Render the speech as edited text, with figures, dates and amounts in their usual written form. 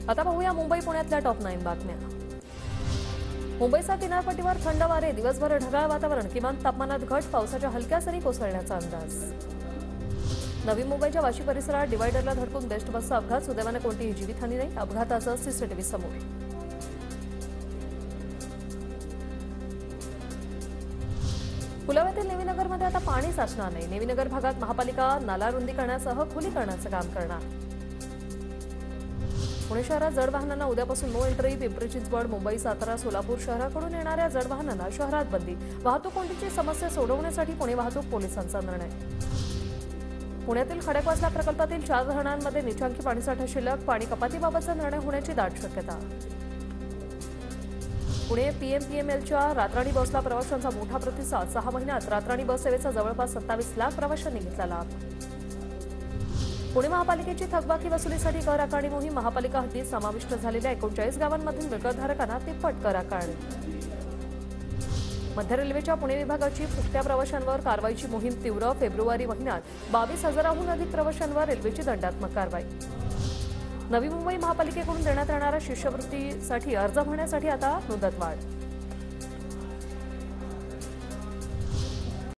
आता पाहूया मुंबई पुण्यातल्या टॉप 9 बातम्या। मुंबईच्या किनारपट्टीवर थंड वारे, दिवसभर ढगाळ वातावरण, किमान तापमानात घट, पावसाच्या हलक्या सरी कोसळण्याचा अंदाज। नवी मुंबईच्या वाशी परिसरात डिवायडरला धडकून बेस्ट बसचा अपघात, सुदैवाने कोणतीही जीवितहानी नाही। अपघाताचा सीसीटीव्ही समोर। पुलावातील नेवीनगरमध्ये आता पाणी साचणार नाही। नेवीनगर भागात महापालिका नाला रुंदीकरणासह खुलीकरणाचं काम करणार। पुणे शहरात जड वाहनांना उद्यापासून नो एंट्री। पिंपरी चिंचवड, मुंबई, सातारा, सोलापूर शहराकडून येणाऱ्या जड वाहनांना शहरात बंदी। वाहतूक कोंडीची समस्या सोडवण्यासाठी पुणे वाहतूक पोलिसांचा निर्णय। पुण्यातील खडकवासला प्रकल्पातील 4 धरणांमध्ये निचांकी पाणीसाठा शिल्लक, पाणी कपातीबाबतचा निर्णय होण्याची दाट शक्यता। पुणे पीएमपीएमएलच्या रातराणी बसला प्रवाशांचा मोठा प्रतिसाद। 6 महिन्यात रातराणी बस सेवेचा जवळपास 27 लाख प्रवाशांनी घेतला लाभ। पुणे महापालिकेची थकबाकी वसुलीसाठी कर आकारणी मोहीम। महापालिका हद्दीत समाविष्ट झालेल्या 39 गावांमधील मिळकतधारकांना तिप्पट कर आकारणी। मध्य रेल्वेच्या पुणे विभागाची फुकट्या प्रवाशांवर कारवाईची मोहीम तीव्र। फेब्रुवारी महिन्यात 22,000हून अधिक प्रवाशांवर रेल्वेची दंडात्मक कारवाई। नवी मुंबई महापालिकेकडून देण्यात येणाऱ्या शिष्यवृत्तीसाठी अर्ज भरण्यासाठी आता मुदतवाढ।